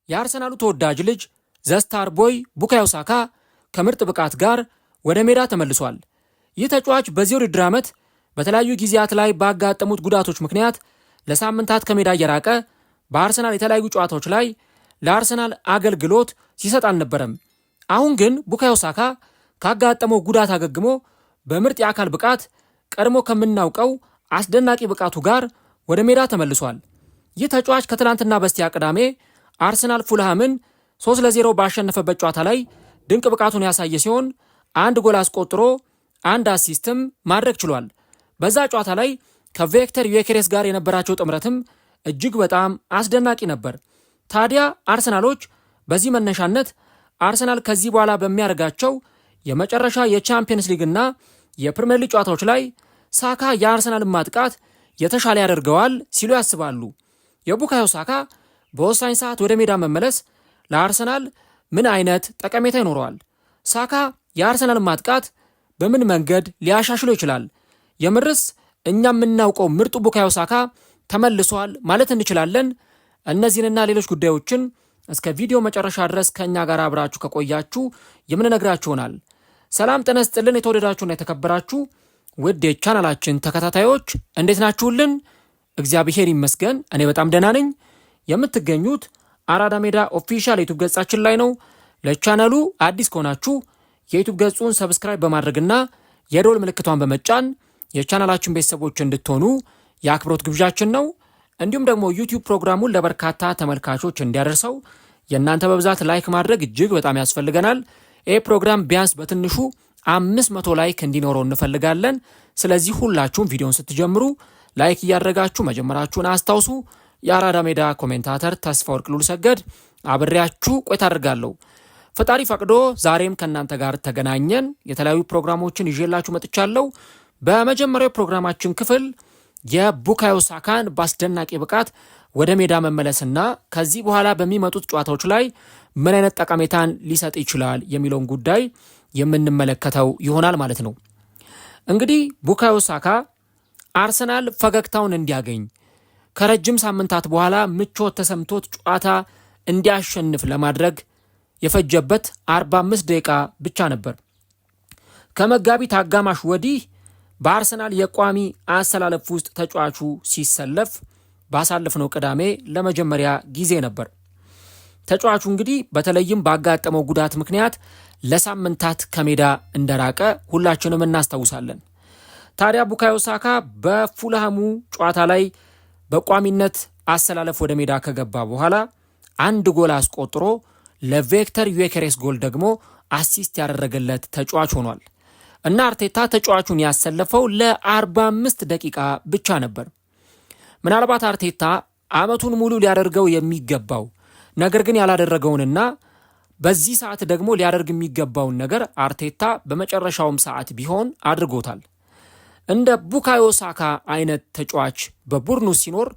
የአርሰናሉ ተወዳጅ ልጅ ዘስታር ቦይ ቡካዮ ሳካ ከምርጥ ብቃት ጋር ወደ ሜዳ ተመልሷል። ይህ ተጫዋች በዚህ ውድድር ዓመት በተለያዩ ጊዜያት ላይ ባጋጠሙት ጉዳቶች ምክንያት ለሳምንታት ከሜዳ እየራቀ በአርሰናል የተለያዩ ጨዋታዎች ላይ ለአርሰናል አገልግሎት ሲሰጥ አልነበረም። አሁን ግን ቡካዮ ሳካ ካጋጠመው ጉዳት አገግሞ በምርጥ የአካል ብቃት ቀድሞ ከምናውቀው አስደናቂ ብቃቱ ጋር ወደ ሜዳ ተመልሷል። ይህ ተጫዋች ከትላንትና በስቲያ ቅዳሜ አርሰናል ፉልሃምን 3-0 ባሸነፈበት ጨዋታ ላይ ድንቅ ብቃቱን ያሳየ ሲሆን አንድ ጎል አስቆጥሮ አንድ አሲስትም ማድረግ ችሏል። በዛ ጨዋታ ላይ ከቪክተር ዩኬሬስ ጋር የነበራቸው ጥምረትም እጅግ በጣም አስደናቂ ነበር። ታዲያ አርሰናሎች በዚህ መነሻነት አርሰናል ከዚህ በኋላ በሚያደርጋቸው የመጨረሻ የቻምፒየንስ ሊግና የፕሪሚየር ሊግ ጨዋታዎች ላይ ሳካ የአርሰናልን ማጥቃት የተሻለ ያደርገዋል ሲሉ ያስባሉ። የቡካዮ ሳካ በወሳኝ ሰዓት ወደ ሜዳ መመለስ ለአርሰናል ምን አይነት ጠቀሜታ ይኖረዋል? ሳካ የአርሰናልን ማጥቃት በምን መንገድ ሊያሻሽሎ ይችላል? የምርስ እኛ የምናውቀው ምርጡ ቡካዮ ሳካ ተመልሷል ማለት እንችላለን? እነዚህንና ሌሎች ጉዳዮችን እስከ ቪዲዮ መጨረሻ ድረስ ከእኛ ጋር አብራችሁ ከቆያችሁ የምንነግራችሁ ይሆናል። ሰላም ጤና ይስጥልን። የተወደዳችሁና የተከበራችሁ ውድ የቻናላችን ተከታታዮች እንዴት ናችሁልን? እግዚአብሔር ይመስገን እኔ በጣም ደህና ነኝ። የምትገኙት አራዳ ሜዳ ኦፊሻል የዩቲዩብ ገጻችን ላይ ነው። ለቻናሉ አዲስ ከሆናችሁ የዩቲዩብ ገጹን ሰብስክራይብ በማድረግና የደወል ምልክቷን በመጫን የቻናላችን ቤተሰቦች እንድትሆኑ የአክብሮት ግብዣችን ነው። እንዲሁም ደግሞ ዩቲዩብ ፕሮግራሙን ለበርካታ ተመልካቾች እንዲያደርሰው የእናንተ በብዛት ላይክ ማድረግ እጅግ በጣም ያስፈልገናል። ይህ ፕሮግራም ቢያንስ በትንሹ 500 ላይክ እንዲኖረው እንፈልጋለን። ስለዚህ ሁላችሁም ቪዲዮን ስትጀምሩ ላይክ እያደረጋችሁ መጀመራችሁን አስታውሱ። የአራዳ ሜዳ ኮሜንታተር ተስፋ ወርቅ ሉል ሰገድ አብሬያችሁ ቆይታ አድርጋለሁ። ፈጣሪ ፈቅዶ ዛሬም ከእናንተ ጋር ተገናኘን። የተለያዩ ፕሮግራሞችን ይዤላችሁ መጥቻለሁ። በመጀመሪያው ፕሮግራማችን ክፍል የቡካዮ ሳካን በአስደናቂ ብቃት ወደ ሜዳ መመለስና ከዚህ በኋላ በሚመጡት ጨዋታዎች ላይ ምን አይነት ጠቀሜታን ሊሰጥ ይችላል የሚለውን ጉዳይ የምንመለከተው ይሆናል ማለት ነው። እንግዲህ ቡካዮ ሳካ አርሰናል ፈገግታውን እንዲያገኝ ከረጅም ሳምንታት በኋላ ምቾት ተሰምቶት ጨዋታ እንዲያሸንፍ ለማድረግ የፈጀበት 45 ደቂቃ ብቻ ነበር። ከመጋቢት አጋማሽ ወዲህ በአርሰናል የቋሚ አሰላለፍ ውስጥ ተጫዋቹ ሲሰለፍ ባሳለፍነው ቅዳሜ ለመጀመሪያ ጊዜ ነበር። ተጫዋቹ እንግዲህ በተለይም ባጋጠመው ጉዳት ምክንያት ለሳምንታት ከሜዳ እንደራቀ ሁላችንም እናስታውሳለን። ታዲያ ቡካዮ ሳካ በፉልሃሙ ጨዋታ ላይ በቋሚነት አሰላለፍ ወደ ሜዳ ከገባ በኋላ አንድ ጎል አስቆጥሮ ለቪክተር ዩኬሬስ ጎል ደግሞ አሲስት ያደረገለት ተጫዋች ሆኗል እና አርቴታ ተጫዋቹን ያሰለፈው ለ45 ደቂቃ ብቻ ነበር። ምናልባት አርቴታ ዓመቱን ሙሉ ሊያደርገው የሚገባው ነገር ግን ያላደረገውንና በዚህ ሰዓት ደግሞ ሊያደርግ የሚገባውን ነገር አርቴታ በመጨረሻውም ሰዓት ቢሆን አድርጎታል። እንደ ቡካዮ ሳካ አይነት ተጫዋች በቡድኑ ሲኖር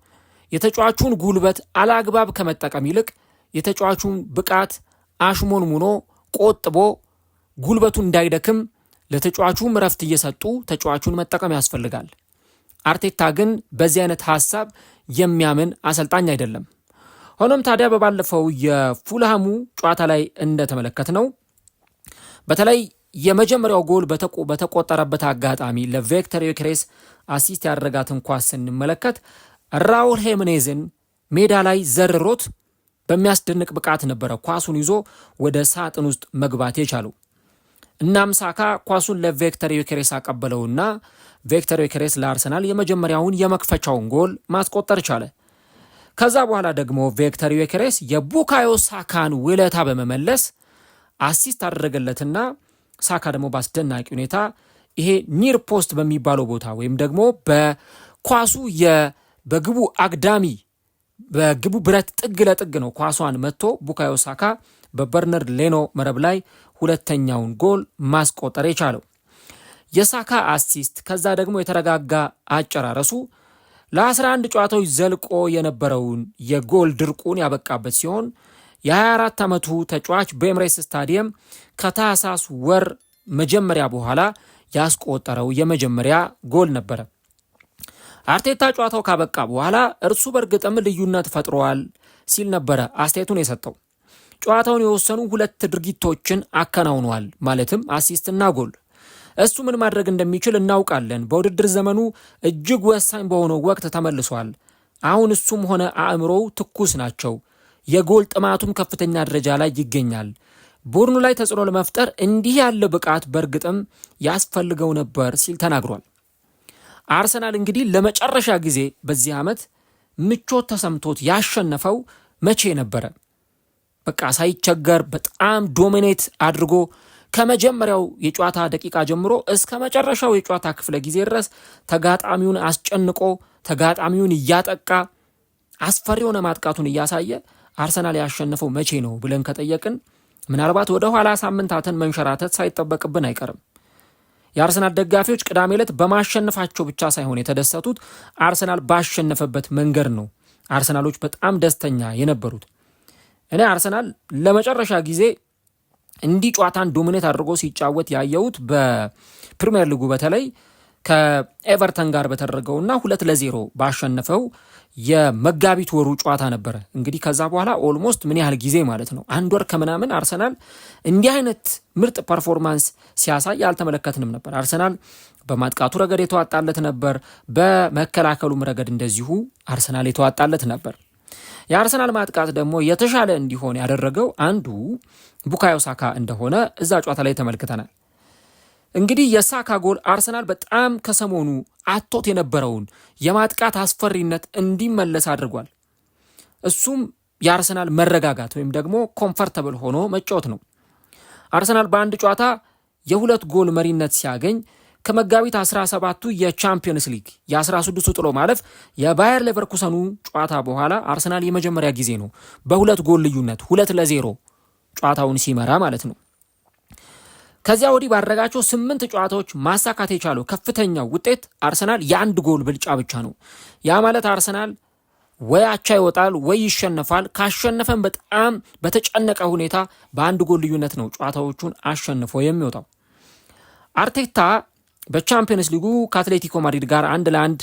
የተጫዋቹን ጉልበት አላግባብ ከመጠቀም ይልቅ የተጫዋቹን ብቃት አሽሞንሙኖ ቆጥቦ ጉልበቱን እንዳይደክም ለተጫዋቹም ረፍት እየሰጡ ተጫዋቹን መጠቀም ያስፈልጋል። አርቴታ ግን በዚህ አይነት ሐሳብ የሚያምን አሰልጣኝ አይደለም። ሆኖም ታዲያ በባለፈው የፉልሃሙ ጨዋታ ላይ እንደተመለከትነው በተለይ የመጀመሪያው ጎል በተቆጠረበት አጋጣሚ ለቪክተር ዩኬሬስ አሲስት ያደረጋትን ኳስ ስንመለከት ራውል ሄሜኔዝን ሜዳ ላይ ዘርሮት በሚያስደንቅ ብቃት ነበረ ኳሱን ይዞ ወደ ሳጥን ውስጥ መግባት የቻለው። እናም ሳካ ኳሱን ለቪክተር ዩኬሬስ አቀበለውና ቪክተር ዩኬሬስ ለአርሰናል የመጀመሪያውን የመክፈቻውን ጎል ማስቆጠር ቻለ። ከዛ በኋላ ደግሞ ቪክተር ዩኬሬስ የቡካዮ ሳካን ውለታ በመመለስ አሲስት አደረገለትና ሳካ ደግሞ በአስደናቂ ሁኔታ ይሄ ኒር ፖስት በሚባለው ቦታ ወይም ደግሞ በኳሱ በግቡ አግዳሚ በግቡ ብረት ጥግ ለጥግ ነው ኳሷን መጥቶ ቡካዮ ሳካ በበርናርድ ሌኖ መረብ ላይ ሁለተኛውን ጎል ማስቆጠር የቻለው። የሳካ አሲስት ከዛ ደግሞ የተረጋጋ አጨራረሱ ለ11 ጨዋታዎች ዘልቆ የነበረውን የጎል ድርቁን ያበቃበት ሲሆን የ24 ዓመቱ ተጫዋች በኤምሬትስ ስታዲየም ከታህሳስ ወር መጀመሪያ በኋላ ያስቆጠረው የመጀመሪያ ጎል ነበረ። አርቴታ ጨዋታው ካበቃ በኋላ እርሱ በእርግጥም ልዩነት ፈጥሯል ሲል ነበረ አስተያየቱን የሰጠው። ጨዋታውን የወሰኑ 2 ድርጊቶችን አከናውኗል፣ ማለትም አሲስትና ጎል። እሱ ምን ማድረግ እንደሚችል እናውቃለን። በውድድር ዘመኑ እጅግ ወሳኝ በሆነው ወቅት ተመልሷል። አሁን እሱም ሆነ አእምሮው ትኩስ ናቸው። የጎል ጥማቱም ከፍተኛ ደረጃ ላይ ይገኛል። ቡድኑ ላይ ተጽዕኖ ለመፍጠር እንዲህ ያለ ብቃት በእርግጥም ያስፈልገው ነበር ሲል ተናግሯል። አርሰናል እንግዲህ ለመጨረሻ ጊዜ በዚህ ዓመት ምቾት ተሰምቶት ያሸነፈው መቼ ነበረ? በቃ ሳይቸገር በጣም ዶሚኔት አድርጎ ከመጀመሪያው የጨዋታ ደቂቃ ጀምሮ እስከ መጨረሻው የጨዋታ ክፍለ ጊዜ ድረስ ተጋጣሚውን አስጨንቆ ተጋጣሚውን እያጠቃ አስፈሪ የሆነ ማጥቃቱን እያሳየ አርሰናል ያሸነፈው መቼ ነው ብለን ከጠየቅን ምናልባት ወደ ኋላ ሳምንታትን መንሸራተት ሳይጠበቅብን አይቀርም። የአርሰናል ደጋፊዎች ቅዳሜ ዕለት በማሸነፋቸው ብቻ ሳይሆን የተደሰቱት አርሰናል ባሸነፈበት መንገድ ነው አርሰናሎች በጣም ደስተኛ የነበሩት። እኔ አርሰናል ለመጨረሻ ጊዜ እንዲህ ጨዋታን ዶሚኔት አድርጎ ሲጫወት ያየሁት በፕሪሚየር ሊጉ በተለይ ከኤቨርተን ጋር በተደረገውና 2-0 ባሸነፈው የመጋቢት ወሩ ጨዋታ ነበረ። እንግዲህ ከዛ በኋላ ኦልሞስት ምን ያህል ጊዜ ማለት ነው 1 ወር ከምናምን አርሰናል እንዲህ አይነት ምርጥ ፐርፎርማንስ ሲያሳይ አልተመለከትንም ነበር። አርሰናል በማጥቃቱ ረገድ የተዋጣለት ነበር፣ በመከላከሉም ረገድ እንደዚሁ አርሰናል የተዋጣለት ነበር። የአርሰናል ማጥቃት ደግሞ የተሻለ እንዲሆን ያደረገው አንዱ ቡካዮ ሳካ እንደሆነ እዛ ጨዋታ ላይ ተመልክተናል። እንግዲህ የሳካ ጎል አርሰናል በጣም ከሰሞኑ አጥቶት የነበረውን የማጥቃት አስፈሪነት እንዲመለስ አድርጓል። እሱም የአርሰናል መረጋጋት ወይም ደግሞ ኮምፈርተብል ሆኖ መጫወት ነው። አርሰናል በአንድ ጨዋታ የ2 ጎል መሪነት ሲያገኝ ከመጋቢት 17ቱ የቻምፒየንስ ሊግ የ16ቱ ጥሎ ማለፍ የባየር ሌቨርኩሰኑ ጨዋታ በኋላ አርሰናል የመጀመሪያ ጊዜ ነው በ2 ጎል ልዩነት 2-0 ጨዋታውን ሲመራ ማለት ነው። ከዚያ ወዲህ ባደረጋቸው 8 ጨዋታዎች ማሳካት የቻለው ከፍተኛው ውጤት አርሰናል የ1 ጎል ብልጫ ብቻ ነው። ያ ማለት አርሰናል ወይ አቻ ይወጣል ወይ ይሸነፋል። ካሸነፈን በጣም በተጨነቀ ሁኔታ በ1 ጎል ልዩነት ነው ጨዋታዎቹን አሸንፎ የሚወጣው። አርቴታ በቻምፒየንስ ሊጉ ከአትሌቲኮ ማድሪድ ጋር 1-1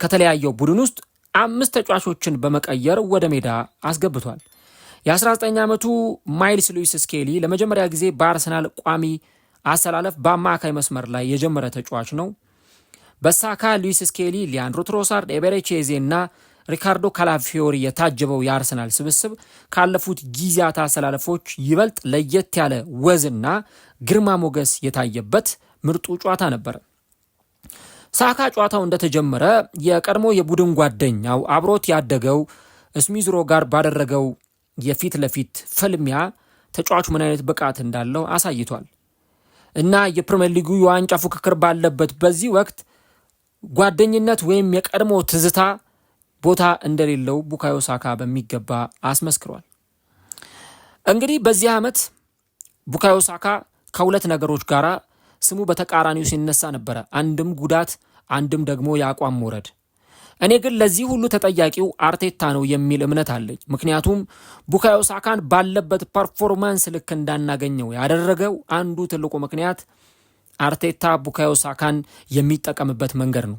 ከተለያየው ቡድን ውስጥ 5 ተጫዋቾችን በመቀየር ወደ ሜዳ አስገብቷል። የ19 ዓመቱ ማይልስ ሉዊስ ስኬሊ ለመጀመሪያ ጊዜ በአርሰናል ቋሚ አሰላለፍ በአማካይ መስመር ላይ የጀመረ ተጫዋች ነው። በሳካ፣ ሉዊስ ስኬሊ፣ ሊያንድሮ ትሮሳርድ፣ ኤቤሬቺዜ እና ሪካርዶ ካላፊዮሪ የታጀበው የአርሰናል ስብስብ ካለፉት ጊዜያት አሰላለፎች ይበልጥ ለየት ያለ ወዝና ግርማ ሞገስ የታየበት ምርጡ ጨዋታ ነበር። ሳካ ጨዋታው እንደተጀመረ የቀድሞ የቡድን ጓደኛው አብሮት ያደገው ስሚዝሮ ጋር ባደረገው የፊት ለፊት ፍልሚያ ተጫዋቹ ምን አይነት ብቃት እንዳለው አሳይቷል እና የፕሪሚየር ሊጉ የዋንጫ ፉክክር ባለበት በዚህ ወቅት ጓደኝነት ወይም የቀድሞ ትዝታ ቦታ እንደሌለው ቡካዮ ሳካ በሚገባ አስመስክሯል። እንግዲህ በዚህ ዓመት ቡካዮ ሳካ ከሁለት ነገሮች ጋር ስሙ በተቃራኒው ሲነሳ ነበረ። አንድም ጉዳት፣ አንድም ደግሞ የአቋም መውረድ። እኔ ግን ለዚህ ሁሉ ተጠያቂው አርቴታ ነው የሚል እምነት አለኝ። ምክንያቱም ቡካዮ ሳካን ባለበት ፐርፎርማንስ ልክ እንዳናገኘው ያደረገው አንዱ ትልቁ ምክንያት አርቴታ ቡካዮ ሳካን የሚጠቀምበት መንገድ ነው።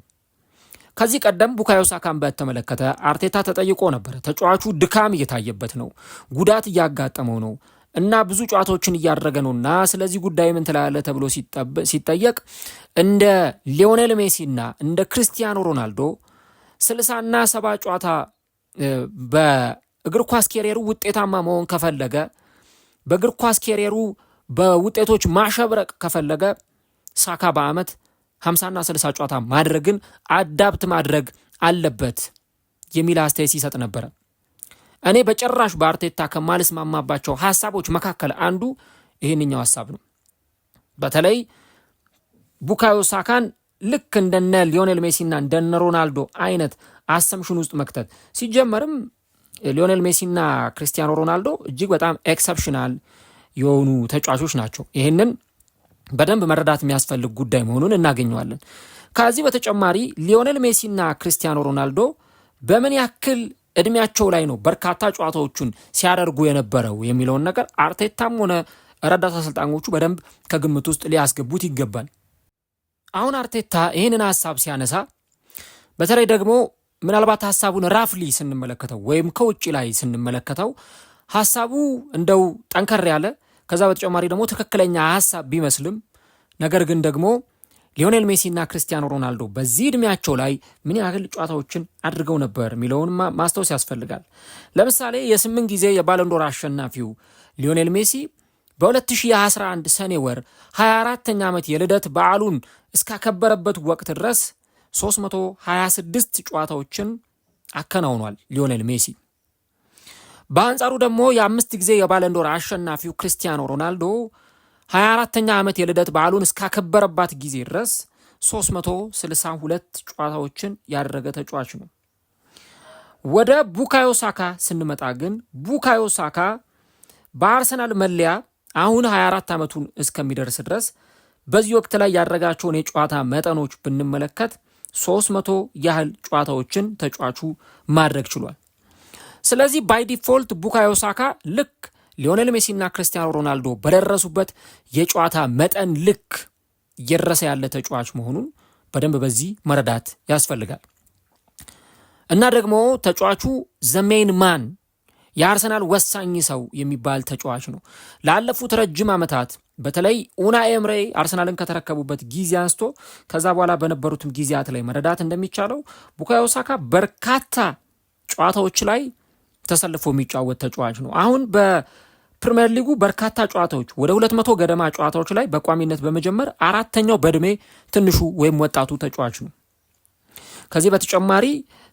ከዚህ ቀደም ቡካዮ ሳካን በተመለከተ አርቴታ ተጠይቆ ነበር። ተጫዋቹ ድካም እየታየበት ነው፣ ጉዳት እያጋጠመው ነው እና ብዙ ጨዋታዎችን እያደረገ ነውና ስለዚህ ጉዳይ ምን ትላለህ ተብሎ ሲጠየቅ እንደ ሊዮኔል ሜሲና እንደ ክርስቲያኖ ሮናልዶ 60 እና 70 ጨዋታ በእግር ኳስ ኬሪየሩ ውጤታማ መሆን ከፈለገ፣ በእግር ኳስ ኬሪየሩ በውጤቶች ማሸብረቅ ከፈለገ ሳካ በአመት 50 እና 60 ጨዋታ ማድረግን አዳፕት ማድረግ አለበት የሚል አስተያየት ሲሰጥ ነበረ። እኔ በጭራሽ በአርቴታ ከማልስማማባቸው ሐሳቦች መካከል አንዱ ይህንኛው ሐሳብ ነው። በተለይ ቡካዮ ሳካን ልክ እንደነ ሊዮኔል ሜሲና እንደነ ሮናልዶ አይነት አሰምሽን ውስጥ መክተት። ሲጀመርም ሊዮኔል ሜሲና ክርስቲያኖ ሮናልዶ እጅግ በጣም ኤክሰፕሽናል የሆኑ ተጫዋቾች ናቸው። ይህንን በደንብ መረዳት የሚያስፈልግ ጉዳይ መሆኑን እናገኘዋለን። ከዚህ በተጨማሪ ሊዮኔል ሜሲና ክርስቲያኖ ሮናልዶ በምን ያክል እድሜያቸው ላይ ነው በርካታ ጨዋታዎቹን ሲያደርጉ የነበረው የሚለውን ነገር አርቴታም ሆነ ረዳት አሰልጣኞቹ በደንብ ከግምት ውስጥ ሊያስገቡት ይገባል። አሁን አርቴታ ይህንን ሐሳብ ሲያነሳ በተለይ ደግሞ ምናልባት ሐሳቡን ራፍሊ ስንመለከተው ወይም ከውጪ ላይ ስንመለከተው ሐሳቡ እንደው ጠንከር ያለ ከዛ በተጨማሪ ደግሞ ትክክለኛ ሐሳብ ቢመስልም ነገር ግን ደግሞ ሊዮኔል ሜሲና ክርስቲያኖ ሮናልዶ በዚህ እድሜያቸው ላይ ምን ያህል ጨዋታዎችን አድርገው ነበር የሚለውን ማስታወስ ያስፈልጋል። ለምሳሌ የ8 ጊዜ የባሎንዶር አሸናፊው ሊዮኔል ሜሲ በ2011 ሰኔ ወር 24ኛ ዓመት የልደት በዓሉን እስካከበረበት ወቅት ድረስ 326 ጨዋታዎችን አከናውኗል ሊዮኔል ሜሲ። በአንጻሩ ደግሞ የ5 ጊዜ የባሎንዶር አሸናፊው ክርስቲያኖ ሮናልዶ 24ኛ ዓመት የልደት በዓሉን እስካከበረባት ጊዜ ድረስ 362 ጨዋታዎችን ያደረገ ተጫዋች ነው። ወደ ቡካዮ ሳካ ስንመጣ ግን ቡካዮ ሳካ በአርሰናል መለያ አሁን 24 ዓመቱን እስከሚደርስ ድረስ በዚህ ወቅት ላይ ያደረጋቸውን የጨዋታ መጠኖች ብንመለከት 300 ያህል ጨዋታዎችን ተጫዋቹ ማድረግ ችሏል። ስለዚህ ባይ ዲፎልት ቡካዮ ሳካ ልክ ሊዮኔል ሜሲና ክርስቲያኖ ሮናልዶ በደረሱበት የጨዋታ መጠን ልክ እየደረሰ ያለ ተጫዋች መሆኑን በደንብ በዚህ መረዳት ያስፈልጋል። እና ደግሞ ተጫዋቹ ዘሜን ማን የአርሰናል ወሳኝ ሰው የሚባል ተጫዋች ነው። ላለፉት ረጅም ዓመታት በተለይ ኡናይ ኤምሬ አርሰናልን ከተረከቡበት ጊዜ አንስቶ ከዛ በኋላ በነበሩትም ጊዜያት ላይ መረዳት እንደሚቻለው ቡካዮ ሳካ በርካታ ጨዋታዎች ላይ ተሰልፎ የሚጫወት ተጫዋች ነው። አሁን በፕሪሚየር ሊጉ በርካታ ጨዋታዎች ወደ 200 ገደማ ጨዋታዎች ላይ በቋሚነት በመጀመር አራተኛው በእድሜ ትንሹ ወይም ወጣቱ ተጫዋች ነው። ከዚህ በተጨማሪ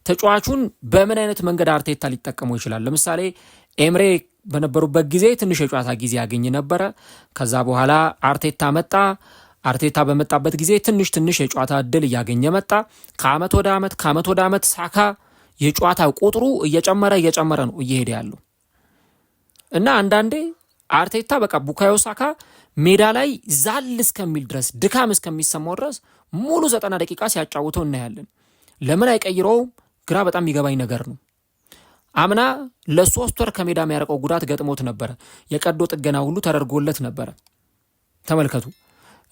ተጫዋቹን በምን አይነት መንገድ አርቴታ ሊጠቀመው ይችላል? ለምሳሌ ኤምሬ በነበሩበት ጊዜ ትንሽ የጨዋታ ጊዜ ያገኝ ነበረ። ከዛ በኋላ አርቴታ መጣ። አርቴታ በመጣበት ጊዜ ትንሽ የጨዋታ እድል እያገኘ መጣ። ከአመት ወደ አመት ሳካ የጨዋታ ቁጥሩ እየጨመረ ነው እየሄደ ያለው እና አንዳንዴ አርቴታ በቃ ቡካዮ ሳካ ሜዳ ላይ ዛል እስከሚል ድረስ ድካም እስከሚሰማው ድረስ ሙሉ 90 ደቂቃ ሲያጫውተው እናያለን። ለምን አይቀይረውም? ግራ በጣም የሚገባኝ ነገር ነው። አምና ለ3 ወር ከሜዳ የሚያርቀው ጉዳት ገጥሞት ነበረ። የቀዶ ጥገና ሁሉ ተደርጎለት ነበረ። ተመልከቱ።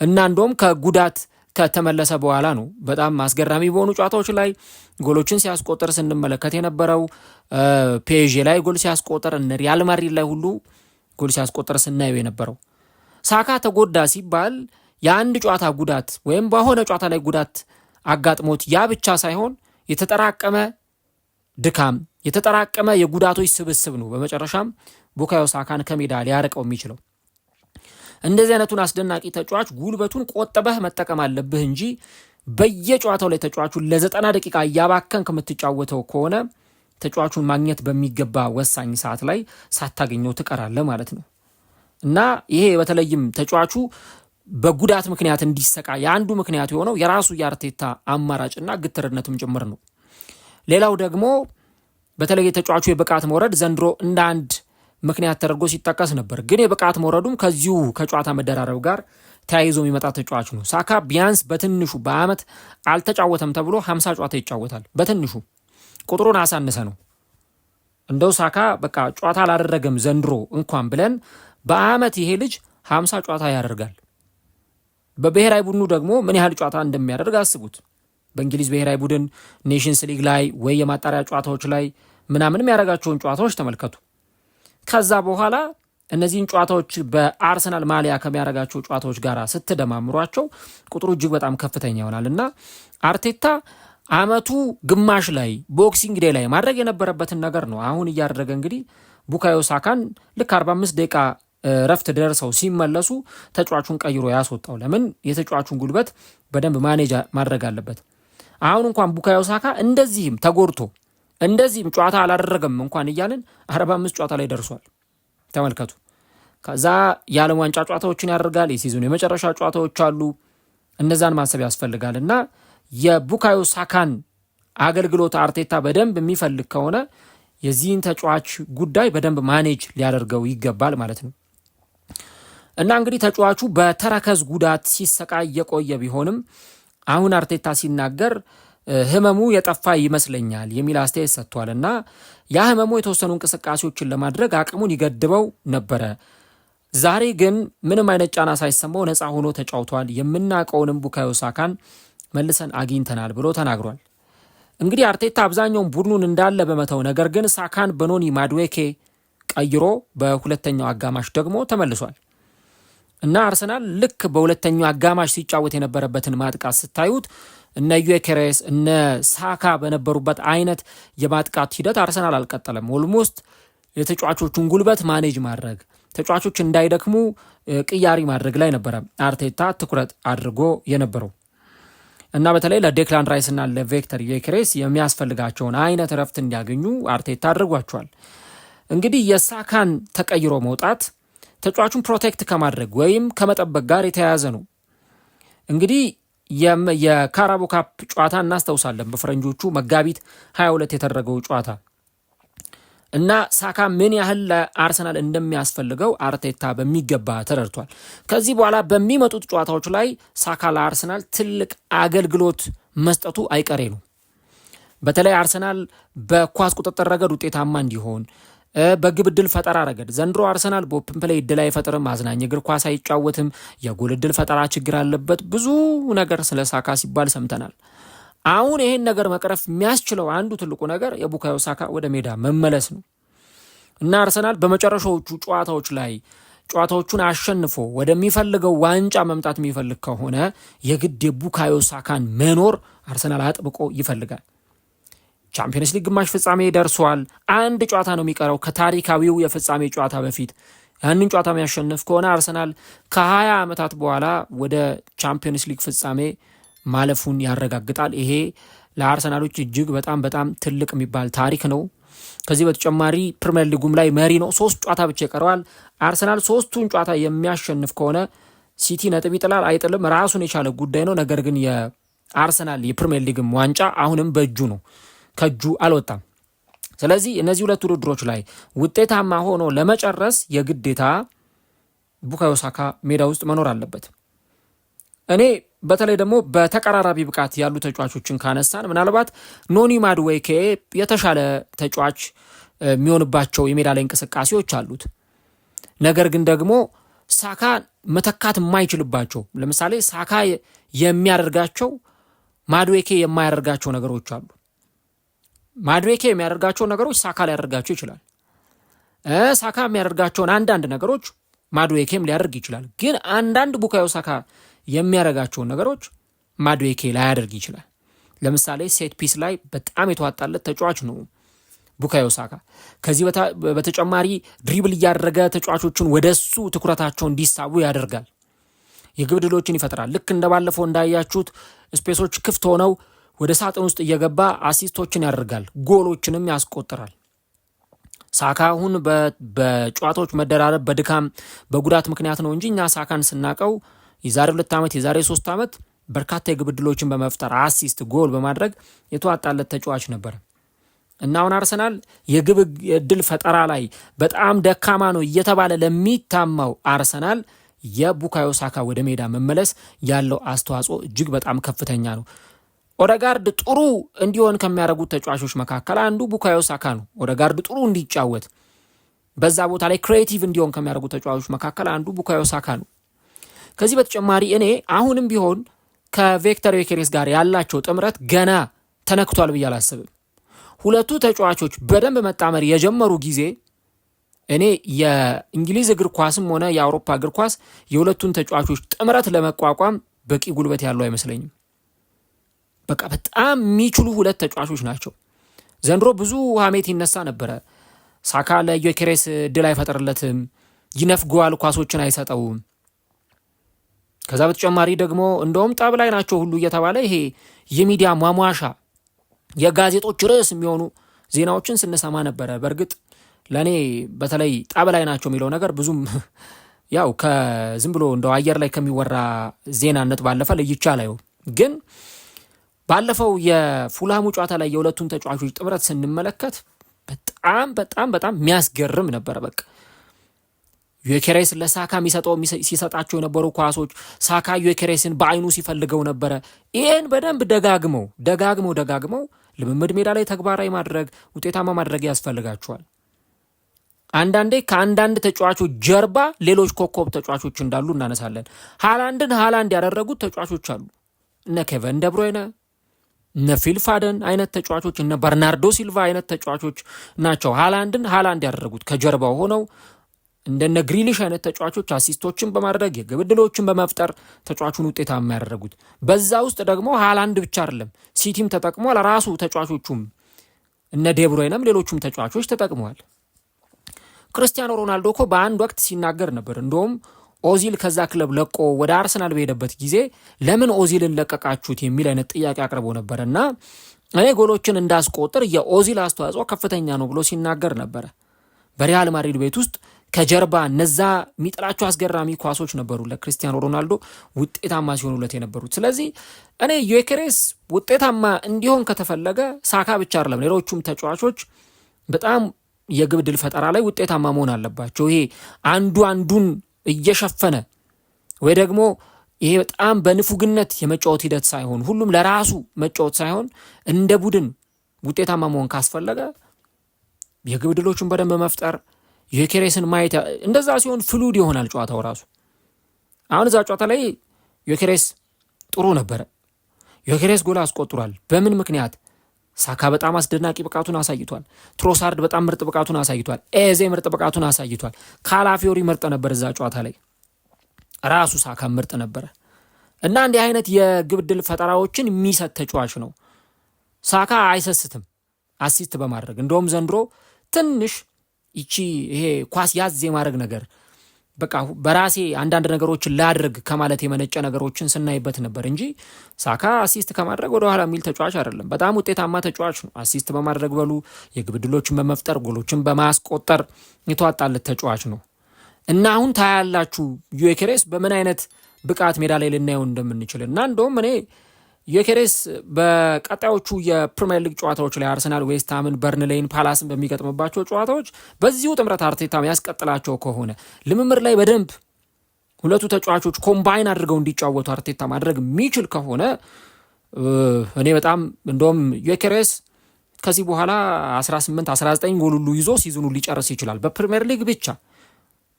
እና እንደውም ከጉዳት ከተመለሰ በኋላ ነው በጣም አስገራሚ በሆኑ ጨዋታዎች ላይ ጎሎችን ሲያስቆጥር ስንመለከት የነበረው። ፒኤስጂ ላይ ጎል ሲያስቆጥር፣ ሪያል ማድሪድ ላይ ሁሉ ጎል ሲያስቆጥር ስናየው የነበረው። ሳካ ተጎዳ ሲባል የአንድ ጨዋታ ጉዳት ወይም በሆነ ጨዋታ ላይ ጉዳት አጋጥሞት ያ ብቻ ሳይሆን የተጠራቀመ ድካም፣ የተጠራቀመ የጉዳቶች ስብስብ ነው በመጨረሻም ቡካዮ ሳካን ከሜዳ ሊያርቀው የሚችለው። እንደዚህ አይነቱን አስደናቂ ተጫዋች ጉልበቱን ቆጥበህ መጠቀም አለብህ እንጂ በየጨዋታው ላይ ተጫዋቹን ለ90 ደቂቃ እያባከንክ የምትጫወተው ከሆነ ተጫዋቹን ማግኘት በሚገባ ወሳኝ ሰዓት ላይ ሳታገኘው ትቀራለህ ማለት ነው። እና ይሄ በተለይም ተጫዋቹ በጉዳት ምክንያት እንዲሰቃ የአንዱ ምክንያት የሆነው የራሱ የአርቴታ አማራጭና ግትርነትም ጭምር ነው። ሌላው ደግሞ በተለይ የተጫዋቹ የብቃት መውረድ ዘንድሮ እንደ አንድ ምክንያት ተደርጎ ሲጠቀስ ነበር። ግን የብቃት መውረዱም ከዚሁ ከጨዋታ መደራረብ ጋር ተያይዞ የሚመጣ ተጫዋች ነው። ሳካ ቢያንስ በትንሹ በአመት አልተጫወተም ተብሎ 50 ጨዋታ ይጫወታል። በትንሹ ቁጥሩን አሳነሰ ነው። እንደው ሳካ በቃ ጨዋታ አላደረገም ዘንድሮ እንኳን ብለን በአመት ይሄ ልጅ 50 ጨዋታ ያደርጋል። በብሔራዊ ቡድኑ ደግሞ ምን ያህል ጨዋታ እንደሚያደርግ አስቡት። በእንግሊዝ ብሔራዊ ቡድን ኔሽንስ ሊግ ላይ ወይ የማጣሪያ ጨዋታዎች ላይ ምናምንም ያደረጋቸውን ጨዋታዎች ተመልከቱ። ከዛ በኋላ እነዚህን ጨዋታዎች በአርሰናል ማሊያ ከሚያደርጋቸው ጨዋታዎች ጋር ስትደማምሯቸው ቁጥሩ እጅግ በጣም ከፍተኛ ይሆናል እና አርቴታ አመቱ ግማሽ ላይ ቦክሲንግ ዴይ ላይ ማድረግ የነበረበትን ነገር ነው አሁን እያደረገ። እንግዲህ ቡካዮ ሳካን ልክ 45 ደቂቃ ረፍት ደርሰው ሲመለሱ ተጫዋቹን ቀይሮ ያስወጣው። ለምን? የተጫዋቹን ጉልበት በደንብ ማኔጅ ማድረግ አለበት። አሁን እንኳን ቡካዮ ሳካ እንደዚህም ተጎድቶ እንደዚህም ጨዋታ አላደረገም እንኳን እያልን 45 ጨዋታ ላይ ደርሷል። ተመልከቱ። ከዛ የዓለም ዋንጫ ጨዋታዎችን ያደርጋል። የሲዝኑ የመጨረሻ ጨዋታዎች አሉ። እነዛን ማሰብ ያስፈልጋል እና የቡካዮ ሳካን አገልግሎት አርቴታ በደንብ የሚፈልግ ከሆነ የዚህን ተጫዋች ጉዳይ በደንብ ማኔጅ ሊያደርገው ይገባል ማለት ነው። እና እንግዲህ ተጫዋቹ በተረከዝ ጉዳት ሲሰቃይ የቆየ ቢሆንም አሁን አርቴታ ሲናገር ህመሙ የጠፋ ይመስለኛል የሚል አስተያየት ሰጥቷል። እና ያ ህመሙ የተወሰኑ እንቅስቃሴዎችን ለማድረግ አቅሙን ይገድበው ነበረ። ዛሬ ግን ምንም አይነት ጫና ሳይሰማው ነፃ ሆኖ ተጫውቷል። የምናውቀውንም ቡካዮ ሳካን መልሰን አግኝተናል ብሎ ተናግሯል። እንግዲህ አርቴታ አብዛኛውን ቡድኑን እንዳለ በመተው ነገር ግን ሳካን በኖኒ ማድዌኬ ቀይሮ በሁለተኛው አጋማሽ ደግሞ ተመልሷል እና አርሰናል ልክ በሁለተኛው አጋማሽ ሲጫወት የነበረበትን ማጥቃት ስታዩት እነ ዩኬሬስ እነ ሳካ በነበሩበት አይነት የማጥቃት ሂደት አርሰናል አልቀጠለም። ኦልሞስት የተጫዋቾቹን ጉልበት ማኔጅ ማድረግ ተጫዋቾች እንዳይደክሙ ቅያሪ ማድረግ ላይ ነበረ አርቴታ ትኩረት አድርጎ የነበረው እና በተለይ ለዴክላን ራይስ እና ለቪክተር ዩኬሬስ የሚያስፈልጋቸውን አይነት ረፍት እንዲያገኙ አርቴታ አድርጓቸዋል። እንግዲህ የሳካን ተቀይሮ መውጣት ተጫዋቹን ፕሮቴክት ከማድረግ ወይም ከመጠበቅ ጋር የተያያዘ ነው። እንግዲህ የካራቦ ካፕ ጨዋታ እናስታውሳለን፣ በፈረንጆቹ መጋቢት 22 የተደረገው ጨዋታ እና ሳካ ምን ያህል ለአርሰናል እንደሚያስፈልገው አርቴታ በሚገባ ተረድቷል። ከዚህ በኋላ በሚመጡት ጨዋታዎች ላይ ሳካ ለአርሰናል ትልቅ አገልግሎት መስጠቱ አይቀሬ ነው። በተለይ አርሰናል በኳስ ቁጥጥር ረገድ ውጤታማ እንዲሆን በግብ ዕድል ፈጠራ ረገድ ዘንድሮ አርሰናል በኦፕን ፕሌይ ዕድል አይፈጥርም፣ አዝናኝ እግር ኳስ አይጫወትም፣ የጎል ዕድል ፈጠራ ችግር አለበት፣ ብዙ ነገር ስለ ሳካ ሲባል ሰምተናል። አሁን ይሄን ነገር መቅረፍ የሚያስችለው አንዱ ትልቁ ነገር የቡካዮ ሳካ ወደ ሜዳ መመለስ ነው እና አርሰናል በመጨረሻዎቹ ጨዋታዎች ላይ ጨዋታዎቹን አሸንፎ ወደሚፈልገው ዋንጫ መምጣት የሚፈልግ ከሆነ የግድ የቡካዮ ሳካን መኖር አርሰናል አጥብቆ ይፈልጋል። ቻምፒየንስ ሊግ ግማሽ ፍጻሜ ደርሷል። አንድ ጨዋታ ነው የሚቀረው ከታሪካዊው የፍጻሜ ጨዋታ በፊት። ያንን ጨዋታ የሚያሸንፍ ከሆነ አርሰናል ከ20 ዓመታት በኋላ ወደ ቻምፒየንስ ሊግ ፍጻሜ ማለፉን ያረጋግጣል። ይሄ ለአርሰናሎች እጅግ በጣም በጣም ትልቅ የሚባል ታሪክ ነው። ከዚህ በተጨማሪ ፕሪሚየር ሊጉም ላይ መሪ ነው። 3 ጨዋታ ብቻ ይቀረዋል። አርሰናል 3ቱን ጨዋታ የሚያሸንፍ ከሆነ ሲቲ ነጥብ ይጥላል አይጥልም ራሱን የቻለ ጉዳይ ነው። ነገር ግን የአርሰናል የፕሪሚየር ሊግም ዋንጫ አሁንም በእጁ ነው፣ ከእጁ አልወጣም። ስለዚህ እነዚህ ሁለት ውድድሮች ላይ ውጤታማ ሆኖ ለመጨረስ የግዴታ ቡካዮ ሳካ ሜዳ ውስጥ መኖር አለበት። እኔ በተለይ ደግሞ በተቀራራቢ ብቃት ያሉ ተጫዋቾችን ካነሳን ምናልባት ኖኒ ማድዌኬ የተሻለ ተጫዋች የሚሆንባቸው የሜዳ ላይ እንቅስቃሴዎች አሉት። ነገር ግን ደግሞ ሳካ መተካት የማይችልባቸው ለምሳሌ ሳካ የሚያደርጋቸው ማድዌኬ የማያደርጋቸው ነገሮች አሉ። ማድዌኬ የሚያደርጋቸው ነገሮች ሳካ ሊያደርጋቸው ይችላል። ሳካ የሚያደርጋቸውን አንዳንድ ነገሮች ማድዌኬም ሊያደርግ ይችላል። ግን አንዳንድ ቡካዮ ሳካ የሚያደርጋቸውን ነገሮች ማድዌኬ ላያደርግ ይችላል። ለምሳሌ ሴት ፒስ ላይ በጣም የተዋጣለት ተጫዋች ነው ቡካዮ ሳካ። ከዚህ በተጨማሪ ድሪብል እያደረገ ተጫዋቾችን ወደሱ ትኩረታቸው እንዲሳቡ ያደርጋል። የግብ ዕድሎችን ይፈጥራል። ልክ እንደባለፈው እንዳያችሁት ስፔሶች ክፍት ሆነው ወደ ሳጥን ውስጥ እየገባ አሲስቶችን ያደርጋል፣ ጎሎችንም ያስቆጥራል። ሳካ አሁን በጨዋታዎች መደራረብ በድካም በጉዳት ምክንያት ነው እንጂ እኛ ሳካን ስናቀው የዛሬ 2 ዓመት የዛሬ 3 ዓመት በርካታ የግብ ዕድሎችን በመፍጠር አሲስት፣ ጎል በማድረግ የተዋጣለት ተጫዋች ነበር እና አሁን አርሰናል የግብ ዕድል ፈጠራ ላይ በጣም ደካማ ነው እየተባለ ለሚታማው አርሰናል የቡካዮ ሳካ ወደ ሜዳ መመለስ ያለው አስተዋጽኦ እጅግ በጣም ከፍተኛ ነው። ኦደጋርድ ጥሩ እንዲሆን ከሚያደርጉት ተጫዋቾች መካከል አንዱ ቡካዮ ሳካ ነው። ኦደጋርድ ጥሩ እንዲጫወት በዛ ቦታ ላይ ክሬቲቭ እንዲሆን ከሚያደርጉት ተጫዋቾች መካከል አንዱ ቡካዮ ሳካ ነው። ከዚህ በተጨማሪ እኔ አሁንም ቢሆን ከቪክተር ዩኬሬስ ጋር ያላቸው ጥምረት ገና ተነክቷል ብዬ አላስብም። ሁለቱ ተጫዋቾች በደንብ መጣመር የጀመሩ ጊዜ እኔ የእንግሊዝ እግር ኳስም ሆነ የአውሮፓ እግር ኳስ የሁለቱን ተጫዋቾች ጥምረት ለመቋቋም በቂ ጉልበት ያለው አይመስለኝም። በቃ በጣም የሚችሉ ሁለት ተጫዋቾች ናቸው። ዘንድሮ ብዙ ሀሜት ይነሳ ነበረ። ሳካ ለዩኬሬስ ድል አይፈጥርለትም፣ ይነፍገዋል፣ ኳሶችን አይሰጠውም። ከዛ በተጨማሪ ደግሞ እንደውም ጠብ ላይ ናቸው ሁሉ እየተባለ ይሄ የሚዲያ ሟሟሻ የጋዜጦች ርዕስ የሚሆኑ ዜናዎችን ስንሰማ ነበረ። በእርግጥ ለእኔ በተለይ ጠብ ላይ ናቸው የሚለው ነገር ብዙም ያው ከዝም ብሎ እንደው አየር ላይ ከሚወራ ዜናነት ባለፈ ለይቻላል። ግን ባለፈው የፉልሃሙ ጨዋታ ላይ የሁለቱን ተጫዋቾች ጥምረት ስንመለከት በጣም በጣም በጣም የሚያስገርም ነበረ። በቃ ዩኬሬስ ለሳካ ሲሰጣቸው የነበሩ ኳሶች ሳካ ዩኬሬስን በአይኑ ሲፈልገው ነበረ። ይህን በደንብ ደጋግመው ልምምድ ሜዳ ላይ ተግባራዊ ማድረግ ውጤታማ ማድረግ ያስፈልጋቸዋል። አንዳንዴ ከአንዳንድ ተጫዋቾች ጀርባ ሌሎች ኮከብ ተጫዋቾች እንዳሉ እናነሳለን። ሃላንድን ሃላንድ ያደረጉት ተጫዋቾች አሉ። እነ ኬቨን ደብሮይነ፣ እነ ፊልፋደን አይነት ተጫዋቾች እነ በርናርዶ ሲልቫ አይነት ተጫዋቾች ናቸው ሃላንድ ያደረጉት ከጀርባው ሆነው እንደነ ግሪሊሽ አይነት ተጫዋቾች አሲስቶችን በማድረግ የግብ ዕድሎችን በመፍጠር ተጫዋቹን ውጤታማ ያደረጉት። በዛ ውስጥ ደግሞ ሃላንድ ብቻ አይደለም ሲቲም ተጠቅሟል። ራሱ ተጫዋቾቹም እነ ዴብሮይነም ሌሎቹም ተጫዋቾች ተጠቅመዋል። ክርስቲያኖ ሮናልዶ እኮ በአንድ ወቅት ሲናገር ነበር። እንደውም ኦዚል ከዛ ክለብ ለቆ ወደ አርሰናል በሄደበት ጊዜ ለምን ኦዚልን ለቀቃችሁት የሚል አይነት ጥያቄ አቅርቦ ነበር እና እኔ ጎሎችን እንዳስቆጥር የኦዚል አስተዋጽኦ ከፍተኛ ነው ብሎ ሲናገር ነበረ። በሪያል ማድሪድ ቤት ውስጥ ከጀርባ እነዛ የሚጥላቸው አስገራሚ ኳሶች ነበሩ ለክርስቲያኖ ሮናልዶ ውጤታማ ሲሆኑለት የነበሩት። ስለዚህ እኔ ዩኬሬስ ውጤታማ እንዲሆን ከተፈለገ ሳካ ብቻ አይደለም ሌሎቹም ተጫዋቾች በጣም የግብ ዕድል ፈጠራ ላይ ውጤታማ መሆን አለባቸው። ይሄ አንዱን እየሸፈነ ወይ ደግሞ ይሄ በጣም በንፉግነት የመጫወት ሂደት ሳይሆን ሁሉም ለራሱ መጫወት ሳይሆን እንደ ቡድን ውጤታማ መሆን ካስፈለገ የግብ ዕድሎችን በደንብ መፍጠር ዩኬሬስን ማየት እንደዛ ሲሆን ፍሉድ ይሆናል ጨዋታው ራሱ። አሁን እዛ ጨዋታ ላይ ዩኬሬስ ጥሩ ነበረ። ዩኬሬስ ጎል አስቆጥሯል። በምን ምክንያት? ሳካ በጣም አስደናቂ ብቃቱን አሳይቷል። ትሮሳርድ በጣም ምርጥ ብቃቱን አሳይቷል። ኤዜ ምርጥ ብቃቱን አሳይቷል። ካላፊዮሪ ምርጥ ነበር እዛ ጨዋታ ላይ። ራሱ ሳካ ምርጥ ነበረ እና እንዲህ አይነት የግብ ዕድል ፈጠራዎችን የሚሰጥ ተጫዋች ነው። ሳካ አይሰስትም አሲስት በማድረግ እንደውም ዘንድሮ ትንሽ ይሄ ኳስ ያዝ የማድረግ ነገር በቃ በራሴ አንዳንድ ነገሮችን ላድርግ ከማለት የመነጨ ነገሮችን ስናይበት ነበር እንጂ ሳካ አሲስት ከማድረግ ወደ ኋላ የሚል ተጫዋች አይደለም። በጣም ውጤታማ ተጫዋች ነው። አሲስት በማድረግ በሉ የግብ ዕድሎችን በመፍጠር ጎሎችን በማስቆጠር የተዋጣለት ተጫዋች ነው እና አሁን ታያላችሁ ዩኬሬስ በምን አይነት ብቃት ሜዳ ላይ ልናየው እንደምንችል እና እንደውም እኔ ዩኬሬስ በቀጣዮቹ የፕሪሚየር ሊግ ጨዋታዎች ላይ አርሰናል፣ ዌስትሃምን፣ በርንሌይን፣ ፓላስን በሚገጥምባቸው ጨዋታዎች በዚሁ ጥምረት አርቴታም ያስቀጥላቸው ከሆነ ልምምር ላይ በደንብ ሁለቱ ተጫዋቾች ኮምባይን አድርገው እንዲጫወቱ አርቴታ ማድረግ የሚችል ከሆነ እኔ በጣም እንደውም ዩኬሬስ ከዚህ በኋላ 18-19 ጎል ሁሉ ይዞ ሲዝኑ ሊጨርስ ይችላል። በፕሪሚየር ሊግ ብቻ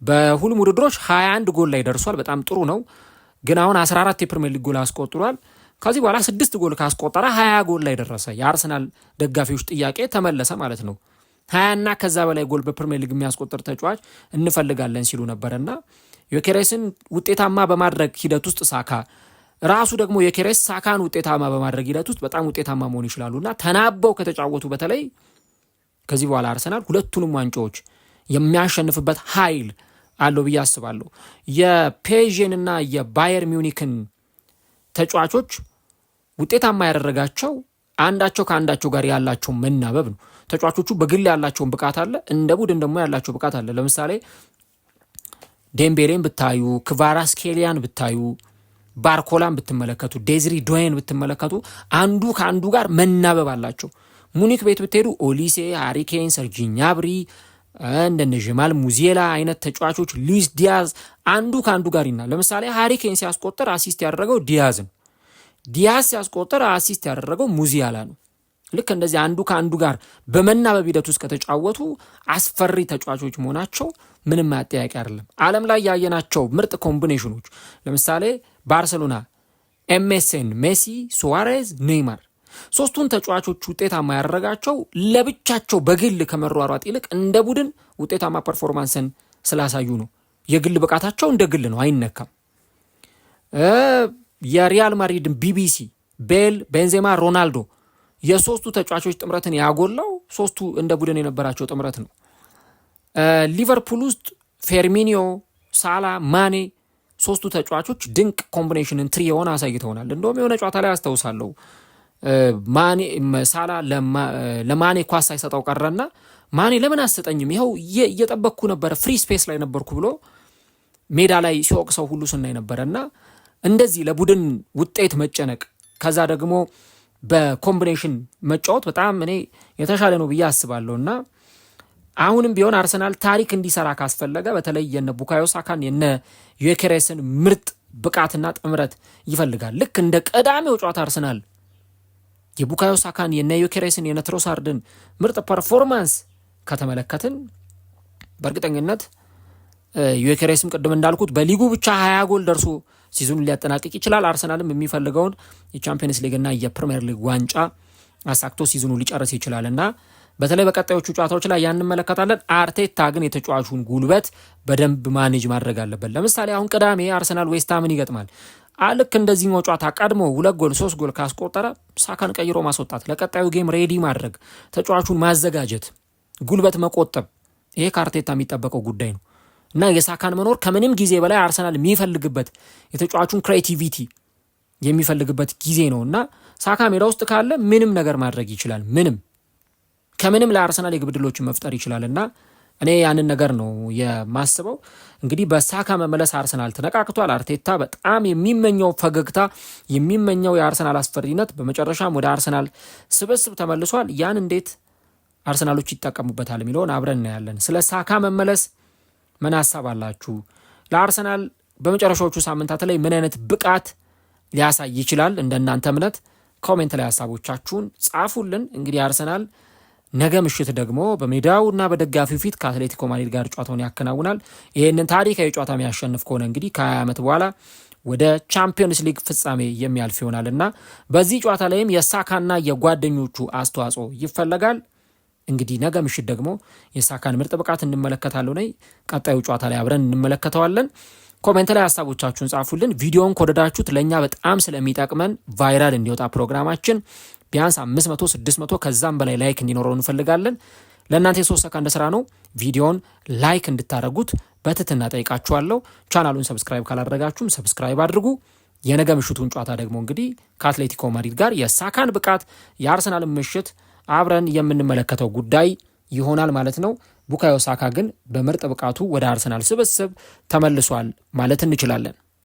በሁሉም ውድድሮች 21 ጎል ላይ ደርሷል። በጣም ጥሩ ነው። ግን አሁን 14 የፕሪሚየር ሊግ ጎል አስቆጥሯል። ከዚህ በኋላ 6 ጎል ካስቆጠረ 20 ጎል ላይ ደረሰ። የአርሰናል ደጋፊዎች ጥያቄ ተመለሰ ማለት ነው። 20 እና ከዛ በላይ ጎል በፕሪሚየር ሊግ የሚያስቆጥር ተጫዋች እንፈልጋለን ሲሉ ነበርና ዩኬሬስን ውጤታማ በማድረግ ሂደት ውስጥ ሳካ ራሱ ደግሞ ዩኬሬስ ሳካን ውጤታማ በማድረግ ሂደት ውስጥ በጣም ውጤታማ መሆን ይችላሉና ተናበው ከተጫወቱ በተለይ ከዚህ በኋላ አርሰናል ሁለቱንም ዋንጫዎች የሚያሸንፍበት ኃይል አለው ብዬ አስባለሁ። የፔዥንና የባየር ሚዩኒክን ተጫዋቾች ውጤታማ ያደረጋቸው አንዳቸው ከአንዳቸው ጋር ያላቸው መናበብ ነው። ተጫዋቾቹ በግል ያላቸውን ብቃት አለ፣ እንደ ቡድን ደግሞ ያላቸው ብቃት አለ። ለምሳሌ ዴምቤሌን ብታዩ፣ ክቫራትስኬሊያን ብታዩ፣ ባርኮላን ብትመለከቱ፣ ዴዝሪ ዶዬን ብትመለከቱ አንዱ ከአንዱ ጋር መናበብ አላቸው። ሙኒክ ቤት ብትሄዱ ኦሊሴ፣ ሃሪኬን፣ ሰርጂ ኛብሪ እንደነ ጀማል ሙዚየላ አይነት ተጫዋቾች፣ ሉዊስ ዲያዝ አንዱ ከአንዱ ጋር ይና ለምሳሌ ሃሪኬን ሲያስቆጥር አሲስት ያደረገው ዲያዝ ነው። ዲያዝ ሲያስቆጥር አሲስት ያደረገው ሙዚያላ ነው። ልክ እንደዚህ አንዱ ከአንዱ ጋር በመናበብ ሂደት ውስጥ ከተጫወቱ አስፈሪ ተጫዋቾች መሆናቸው ምንም አጠያቂ አይደለም። ዓለም ላይ ያየናቸው ምርጥ ኮምቢኔሽኖች ለምሳሌ ባርሴሎና ኤምኤስኤን፣ ሜሲ፣ ሱዋሬዝ፣ ኔይማር ሶስቱን ተጫዋቾች ውጤታማ ያደረጋቸው ለብቻቸው በግል ከመሯሯጥ ይልቅ እንደ ቡድን ውጤታማ ፐርፎርማንስን ስላሳዩ ነው። የግል ብቃታቸው እንደ ግል ነው፣ አይነካም። የሪያል ማድሪድ ቢቢሲ ቤል፣ ቤንዜማ፣ ሮናልዶ የሶስቱ ተጫዋቾች ጥምረትን ያጎላው ሶስቱ እንደ ቡድን የነበራቸው ጥምረት ነው። ሊቨርፑል ውስጥ ፌርሚኒዮ፣ ሳላ፣ ማኔ ሶስቱ ተጫዋቾች ድንቅ ኮምቢኔሽንን ትሪዮን አሳይተውናል። እንደውም የሆነ ጨዋታ ላይ አስታውሳለሁ ማኔ ሳላ ለማኔ ኳስ ሳይሰጠው ቀረና ማኔ ለምን አሰጠኝም ይኸው እየጠበቅኩ ነበረ ፍሪ ስፔስ ላይ ነበርኩ ብሎ ሜዳ ላይ ሲወቅሰው ሁሉ ስናይ ነበረና እንደዚህ ለቡድን ውጤት መጨነቅ ከዛ ደግሞ በኮምቢኔሽን መጫወት በጣም እኔ የተሻለ ነው ብዬ አስባለሁና አሁንም ቢሆን አርሰናል ታሪክ እንዲሰራ ካስፈለገ በተለይ የነ ቡካዮ ሳካን የነ ዩኬሬስን ምርጥ ብቃትና ጥምረት ይፈልጋል። ልክ እንደ ቀዳሚው ጨዋታ አርሰናል የቡካዮ ሳካን የነ ዩኬሬስን የነ ትሮሳርድን ምርጥ ፐርፎርማንስ ከተመለከትን በእርግጠኝነት ዩኬሬስም ቅድም እንዳልኩት በሊጉ ብቻ 20 ጎል ደርሶ ሲዝኑን ሊያጠናቅቅ ይችላል። አርሰናልም የሚፈልገውን የቻምፒየንስ ሊግና የፕሪሚየር ሊግ ዋንጫ አሳክቶ ሲዝኑ ሊጨርስ ይችላልና በተለይ በቀጣዮቹ ጨዋታዎች ላይ ያን እንመለከታለን። አርቴታ ግን የተጫዋቹን ጉልበት በደንብ ማኔጅ ማድረግ አለበት። ለምሳሌ አሁን ቅዳሜ አርሰናል ዌስትሃምን ይገጥማል። ልክ እንደዚህኛው ጨዋታ ቀድሞ 2 ጎል 3 ጎል ካስቆጠረ ሳካን ቀይሮ ማስወጣት፣ ለቀጣዩ ጌም ሬዲ ማድረግ፣ ተጫዋቹን ማዘጋጀት፣ ጉልበት መቆጠብ፣ ይሄ ከአርቴታ የሚጠበቀው ጉዳይ ነው እና የሳካን መኖር ከምንም ጊዜ በላይ አርሰናል የሚፈልግበት የተጫዋቹን ክሬቲቪቲ የሚፈልግበት ጊዜ ነው እና ሳካ ሜዳ ውስጥ ካለ ምንም ነገር ማድረግ ይችላል። ከምንም ለአርሰናል የግብ ዕድሎችን መፍጠር ይችላል እና እኔ ያንን ነገር ነው የማስበው። እንግዲህ በሳካ መመለስ አርሰናል ተነቃቅቷል። አርቴታ በጣም የሚመኘው ፈገግታ፣ የሚመኘው የአርሰናል አስፈሪነት በመጨረሻም ወደ አርሰናል ስብስብ ተመልሷል። ያን እንዴት አርሰናሎች ይጠቀሙበታል የሚለውን አብረን እናያለን። ስለ ሳካ መመለስ ምን ሀሳብ አላችሁ? ለአርሰናል በመጨረሻዎቹ ሳምንታት ላይ ምን አይነት ብቃት ሊያሳይ ይችላል? እንደናንተ እምነት ኮሜንት ላይ ሀሳቦቻችሁን ጻፉልን። እንግዲህ አርሰናል ነገ ምሽት ደግሞ በሜዳው እና በደጋፊው ፊት ከአትሌቲኮ ማድሪድ ጋር ጨዋታውን ያከናውናል። ይህንን ታሪካዊ ጨዋታ የሚያሸንፍ ከሆነ እንግዲህ ከ20 ዓመት በኋላ ወደ ቻምፒዮንስ ሊግ ፍጻሜ የሚያልፍ ይሆናል እና በዚህ ጨዋታ ላይም የሳካና የጓደኞቹ አስተዋጽኦ ይፈለጋል። እንግዲህ ነገ ምሽት ደግሞ የሳካን ምርጥ ብቃት እንመለከታለን። ቀጣዩ ጨዋታ ላይ አብረን እንመለከተዋለን። ኮሜንት ላይ ሀሳቦቻችሁን ጻፉልን። ቪዲዮውን ከወደዳችሁት ለእኛ በጣም ስለሚጠቅመን ቫይራል እንዲወጣ ፕሮግራማችን ቢያንስ 500 600 ከዛም በላይ ላይክ እንዲኖረው እንፈልጋለን። ለእናንተ የ3 ሰከንድ ስራ ነው። ቪዲዮውን ላይክ እንድታደርጉት በትህትና ጠይቃችኋለሁ። ቻናሉን ሰብስክራይብ ካላደረጋችሁም ሰብስክራይብ አድርጉ። የነገ ምሽቱን ጨዋታ ደግሞ እንግዲህ ከአትሌቲኮ ማድሪድ ጋር የሳካን ብቃት የአርሰናልን ምሽት አብረን የምንመለከተው ጉዳይ ይሆናል ማለት ነው። ቡካዮ ሳካ ግን በምርጥ ብቃቱ ወደ አርሰናል ስብስብ ተመልሷል ማለት እንችላለን።